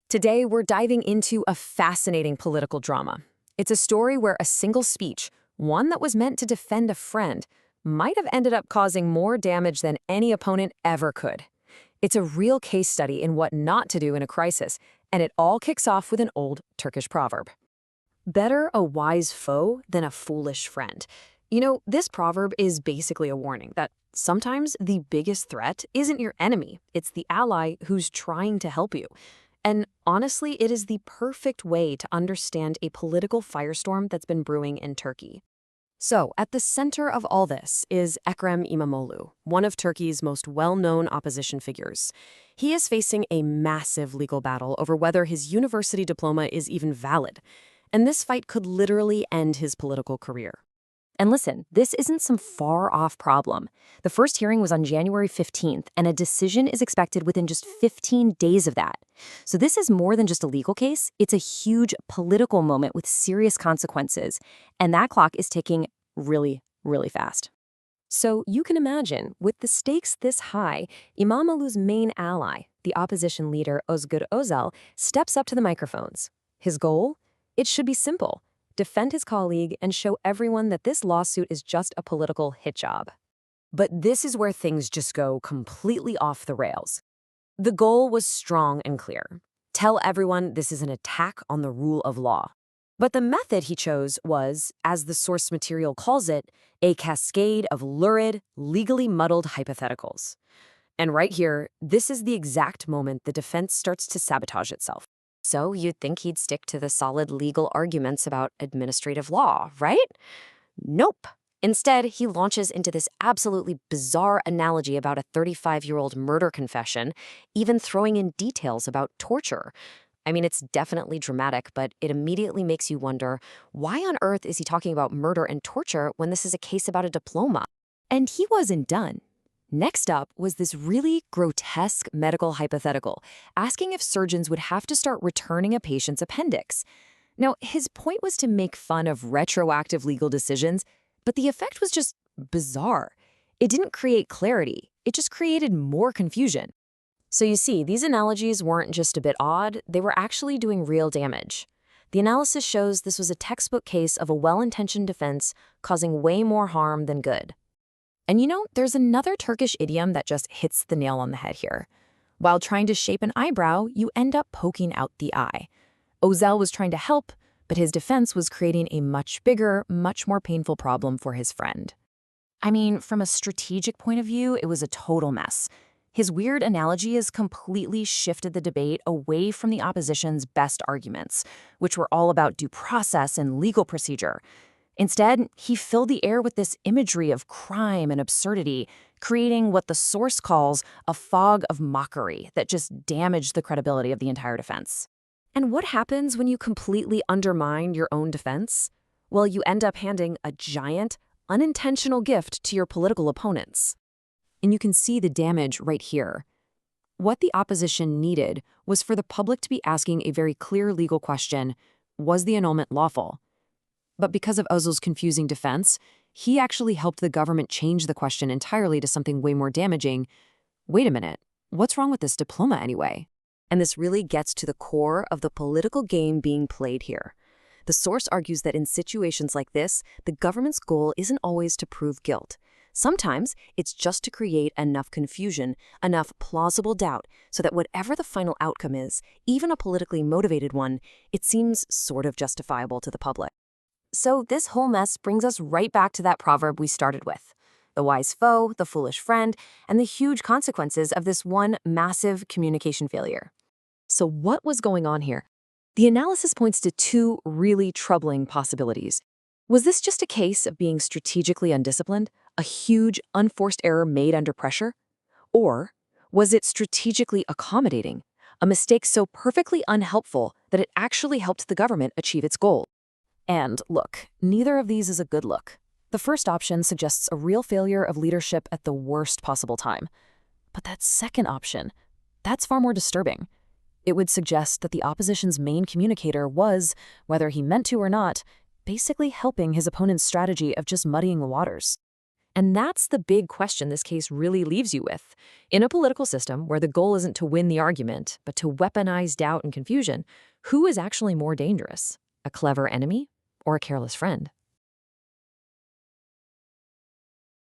Today, we're diving into a fascinating political drama. It's a story where a single speech, one that was meant to defend a friend, might have ended up causing more damage than any opponent ever could. It's a real case study in what not to do in a crisis, and it all kicks off with an old Turkish proverb. Better a wise foe than a foolish friend. You know, this proverb is basically a warning that sometimes the biggest threat isn't your enemy, it's the ally who's trying to help you. And honestly, it is the perfect way to understand a political firestorm that's been brewing in Turkey. So, at the center of all this is Ekrem İmamoğlu, one of Turkey's most well-known opposition figures. He is facing a massive legal battle over whether his university diploma is even valid. And this fight could literally end his political career. And listen, this isn't some far-off problem. The first hearing was on January 15th, and a decision is expected within just 15 days of that. So this is more than just a legal case. It's a huge political moment with serious consequences, and that clock is ticking really, really fast. So you can imagine, with the stakes this high, İmamoğlu's main ally, the opposition leader Özel, steps up to the microphones. His goal? It should be simple. Defend his colleague and show everyone that this lawsuit is just a political hit job. But this is where things just go completely off the rails. The goal was strong and clear. Tell everyone this is an attack on the rule of law. But the method he chose was, as the source material calls it, a cascade of lurid, legally muddled hypotheticals. And right here, this is the exact moment the defense starts to sabotage itself. So you'd think he'd stick to the solid legal arguments about administrative law, right? Nope. Instead, he launches into this absolutely bizarre analogy about a 35-year-old murder confession, even throwing in details about torture. I mean, it's definitely dramatic, but it immediately makes you wonder, why on earth is he talking about murder and torture when this is a case about a diploma? And he wasn't done. Next up was this really grotesque medical hypothetical, asking if surgeons would have to start returning a patient's appendix. Now, his point was to make fun of retroactive legal decisions, but the effect was just bizarre. It didn't create clarity, it just created more confusion. So you see, these analogies weren't just a bit odd, they were actually doing real damage. The analysis shows this was a textbook case of a well-intentioned defense causing way more harm than good. And you know, there's another Turkish idiom that just hits the nail on the head here. While trying to shape an eyebrow, you end up poking out the eye. Özel was trying to help, but his defense was creating a much bigger, much more painful problem for his friend. I mean, from a strategic point of view, it was a total mess. His weird analogy has completely shifted the debate away from the opposition's best arguments, which were all about due process and legal procedure. Instead, he filled the air with this imagery of crime and absurdity, creating what the source calls a fog of mockery that just damaged the credibility of the entire defense. And what happens when you completely undermine your own defense? Well, you end up handing a giant, unintentional gift to your political opponents. And you can see the damage right here. What the opposition needed was for the public to be asking a very clear legal question: was the annulment lawful? But because of Özel's confusing defense, he actually helped the government change the question entirely to something way more damaging. Wait a minute, what's wrong with this diploma anyway? And this really gets to the core of the political game being played here. The source argues that in situations like this, the government's goal isn't always to prove guilt. Sometimes it's just to create enough confusion, enough plausible doubt, so that whatever the final outcome is, even a politically motivated one, it seems sort of justifiable to the public. So this whole mess brings us right back to that proverb we started with: the wise foe, the foolish friend, and the huge consequences of this one massive communication failure. So what was going on here? The analysis points to two really troubling possibilities. Was this just a case of being strategically undisciplined, a huge, unforced error made under pressure? Or was it strategically accommodating, a mistake so perfectly unhelpful that it actually helped the government achieve its goal? And look, neither of these is a good look. The first option suggests a real failure of leadership at the worst possible time. But that second option, that's far more disturbing. It would suggest that the opposition's main communicator was, whether he meant to or not, basically helping his opponent's strategy of just muddying the waters. And that's the big question this case really leaves you with. In a political system where the goal isn't to win the argument, but to weaponize doubt and confusion, who is actually more dangerous? A clever enemy or a careless friend?